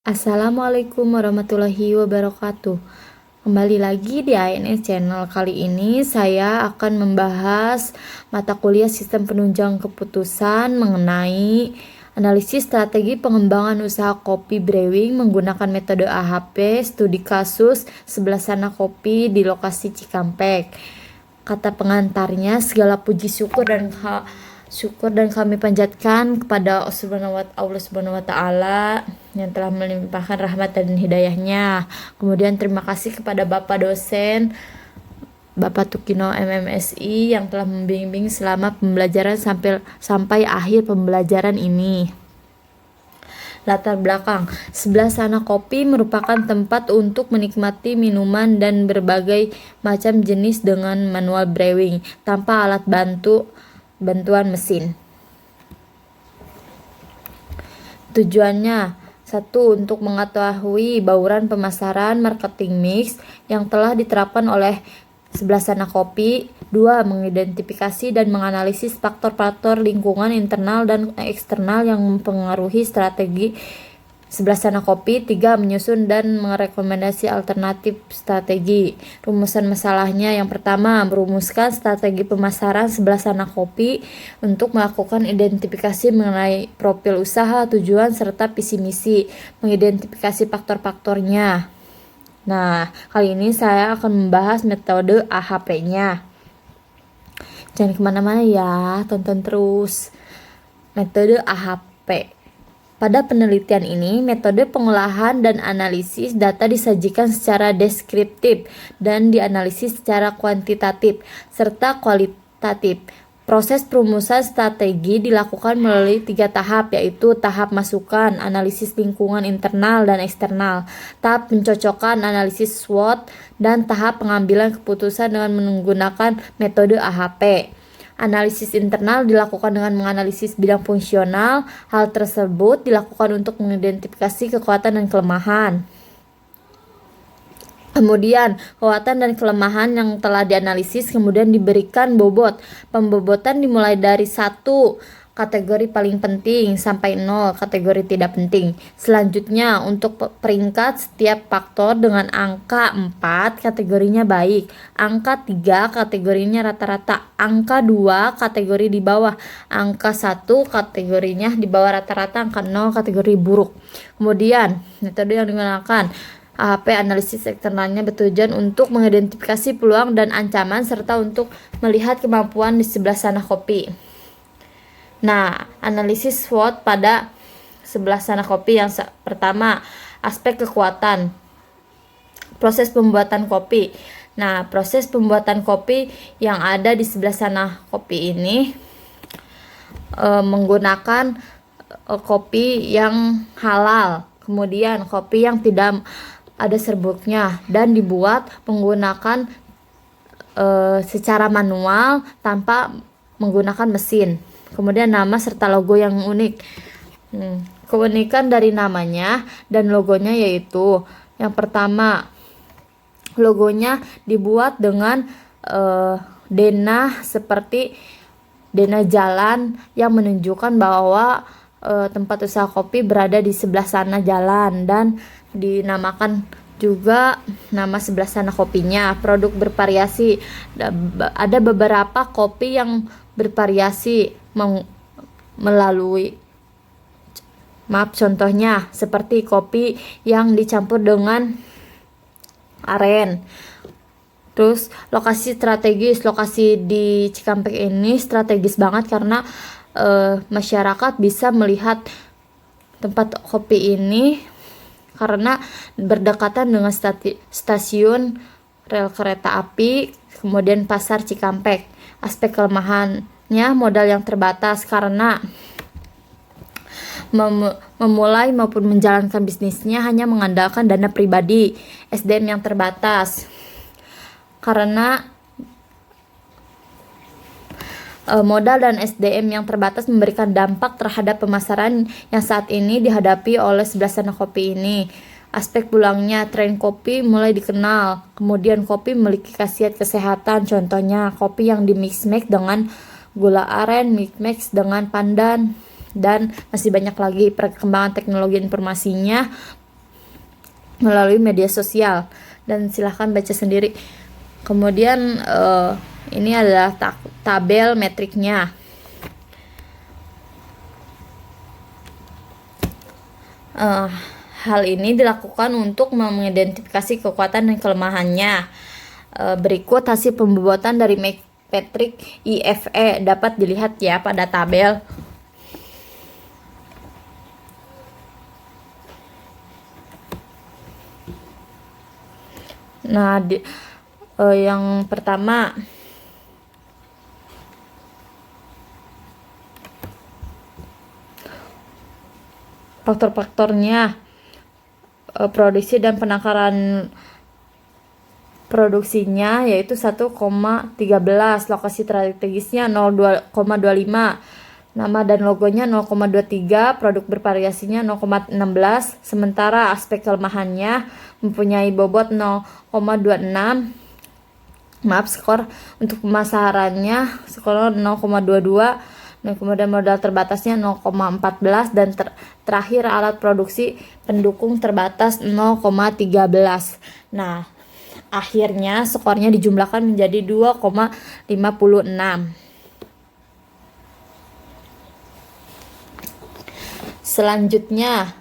Assalamualaikum warahmatullahi wabarakatuh. Kembali lagi di ANS Channel. Kali ini saya akan membahas mata kuliah Sistem Penunjang Keputusan mengenai analisis strategi pengembangan usaha kopi brewing menggunakan metode AHP, studi kasus 11 sana kopi di lokasi Cikampek. Kata pengantarnya, segala puji syukur dan kami panjatkan kepada Allah Subhanahu wa taala yang telah melimpahkan rahmat dan hidayahnya. Kemudian terima kasih kepada Bapak dosen Bapak Tukino MMSI yang telah membimbing selama pembelajaran sampai akhir pembelajaran ini. Latar belakang, sebelah sana kopi merupakan tempat untuk menikmati minuman dan berbagai macam jenis dengan manual brewing tanpa alat bantuan mesin. Tujuannya, satu, untuk mengetahui bauran pemasaran marketing mix yang telah diterapkan oleh sebelah sana kopi. Dua, mengidentifikasi dan menganalisis faktor-faktor lingkungan internal dan eksternal yang mempengaruhi strategi sebelah sana kopi. Tiga, menyusun dan merekomendasi alternatif strategi. Rumusan masalahnya, yang pertama, merumuskan strategi pemasaran sebelah sana kopi untuk melakukan identifikasi mengenai profil usaha, tujuan, serta visi misi, mengidentifikasi faktor-faktornya. Nah, kali ini saya akan membahas metode AHP-nya. Jangan kemana-mana ya, tonton terus. Metode AHP. Pada penelitian ini, metode pengolahan dan analisis data disajikan secara deskriptif dan dianalisis secara kuantitatif serta kualitatif. Proses perumusan strategi dilakukan melalui 3 tahap, yaitu tahap masukan, analisis lingkungan internal dan eksternal, tahap pencocokan, analisis SWOT, dan tahap pengambilan keputusan dengan menggunakan metode AHP. Analisis internal dilakukan dengan menganalisis bidang fungsional. Hal tersebut dilakukan untuk mengidentifikasi kekuatan dan kelemahan. Kemudian, kekuatan dan kelemahan yang telah dianalisis kemudian diberikan bobot. Pembobotan dimulai dari 1 kategori paling penting sampai 0 kategori tidak penting. Selanjutnya, untuk peringkat setiap faktor dengan angka 4 kategorinya baik, angka 3 kategorinya rata-rata, angka 2 kategori di bawah, angka 1 kategorinya di bawah rata-rata, angka 0 kategori buruk. Kemudian, metode yang digunakan AHP analisis eksternalnya bertujuan untuk mengidentifikasi peluang dan ancaman serta untuk melihat kemampuan di sebelah sana kopi. Nah, analisis SWOT pada sebelah sana kopi yang pertama, aspek kekuatan. Proses pembuatan kopi. Nah, proses pembuatan kopi yang ada di sebelah sana kopi ini menggunakan kopi yang halal. Kemudian kopi yang tidak ada serbuknya dan dibuat menggunakan secara manual tanpa menggunakan mesin. Kemudian nama serta logo yang unik. Keunikan dari namanya dan logonya yaitu, yang pertama, logonya dibuat dengan denah seperti denah jalan yang menunjukkan bahwa tempat usaha kopi berada di sebelah sana jalan, dan dinamakan juga nama sebelah sana kopinya. Produk bervariasi, ada beberapa kopi yang bervariasi melalui contohnya seperti kopi yang dicampur dengan aren. Terus lokasi strategis, lokasi di Cikampek ini strategis banget karena masyarakat bisa melihat tempat kopi ini karena berdekatan dengan stasiun rel kereta api, kemudian pasar Cikampek. Aspek kelemahannya, modal yang terbatas karena memulai maupun menjalankan bisnisnya hanya mengandalkan dana pribadi. SDM yang terbatas karena modal dan SDM yang terbatas memberikan dampak terhadap pemasaran yang saat ini dihadapi oleh sebelah sana kopi ini. Aspek pulangnya, tren kopi mulai dikenal. Kemudian kopi memiliki khasiat kesehatan, contohnya kopi yang di mix-mix dengan gula aren, mix-mix dengan pandan, dan masih banyak lagi. Perkembangan teknologi informasinya melalui media sosial, dan silahkan baca sendiri. Kemudian ini adalah tabel metriknya. Hal ini dilakukan untuk mengidentifikasi kekuatan dan kelemahannya. Berikut hasil pembobotan dari metrik IFE dapat dilihat ya pada tabel. Nah, yang pertama faktor-faktornya, produksi dan penakaran produksinya yaitu 1,13, lokasi strategisnya 0,25, nama dan logonya 0,23, produk bervariasinya 0,16, sementara aspek kelemahannya mempunyai bobot 0,26. Skor untuk pemasarannya skor 0,22, dan kemudian modal terbatasnya 0,14, dan terakhir alat produksi pendukung terbatas 0,13. Nah, akhirnya skornya dijumlahkan menjadi 2,56. Selanjutnya,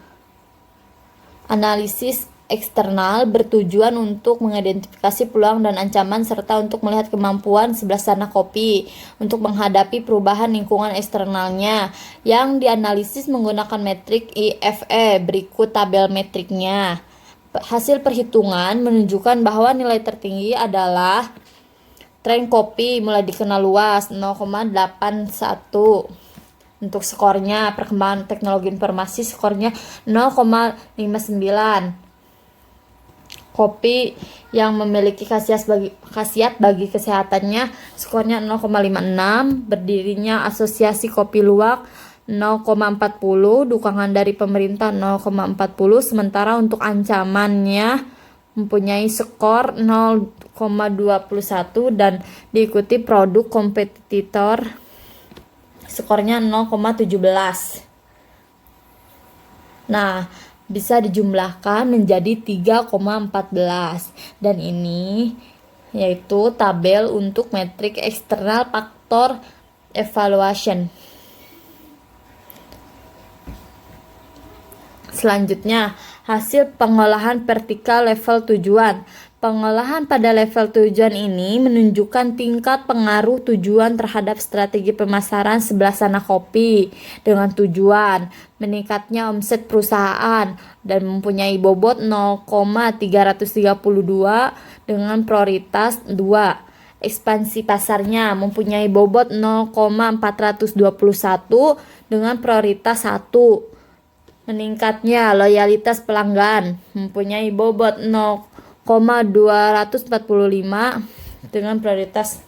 analisis eksternal bertujuan untuk mengidentifikasi peluang dan ancaman serta untuk melihat kemampuan sebelah sana kopi untuk menghadapi perubahan lingkungan eksternalnya yang dianalisis menggunakan metrik IFE. Berikut tabel metriknya. Hasil perhitungan menunjukkan bahwa nilai tertinggi adalah tren kopi mulai dikenal luas 0,81. Untuk skornya, perkembangan teknologi informasi skornya 0,59. Kopi yang memiliki khasiat bagi kesehatannya skornya 0,56. Berdirinya Asosiasi Kopi Luwak 0,40. Dukungan dari pemerintah 0,40. Sementara untuk ancamannya mempunyai skor 0,21 dan diikuti produk kompetitor skornya 0,17. Nah, bisa dijumlahkan menjadi 3,14, dan ini yaitu tabel untuk metrik eksternal faktor evaluation. Selanjutnya, hasil pengolahan vertikal level tujuan. Pengolahan pada level tujuan ini menunjukkan tingkat pengaruh tujuan terhadap strategi pemasaran sebelah sana kopi dengan tujuan meningkatnya omset perusahaan dan mempunyai bobot 0,332 dengan prioritas 2. Ekspansi pasarnya mempunyai bobot 0,421 dengan prioritas 1. Meningkatnya loyalitas pelanggan mempunyai bobot 0,245 dengan prioritas.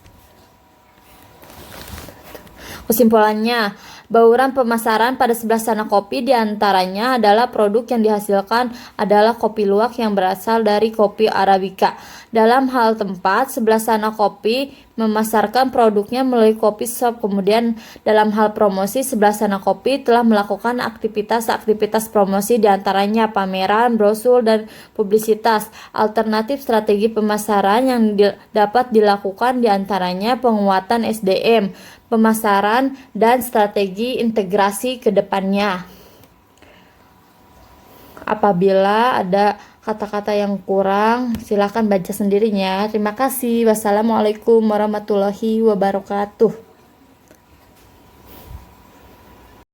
Kesimpulannya, bauran pemasaran pada sebelah sana kopi diantaranya adalah produk yang dihasilkan adalah kopi luwak yang berasal dari kopi Arabica. Dalam hal tempat, sebelah sana kopi memasarkan produknya melalui kopi shop. Kemudian dalam hal promosi, sebelah sana kopi telah melakukan aktivitas promosi diantaranya pameran, brosur, dan publisitas. Alternatif strategi pemasaran yang dapat dilakukan diantaranya penguatan SDM, pemasaran, dan strategi integrasi ke depannya. Apabila ada kata-kata yang kurang, silakan baca sendirinya. Terima kasih. Wassalamualaikum warahmatullahi wabarakatuh.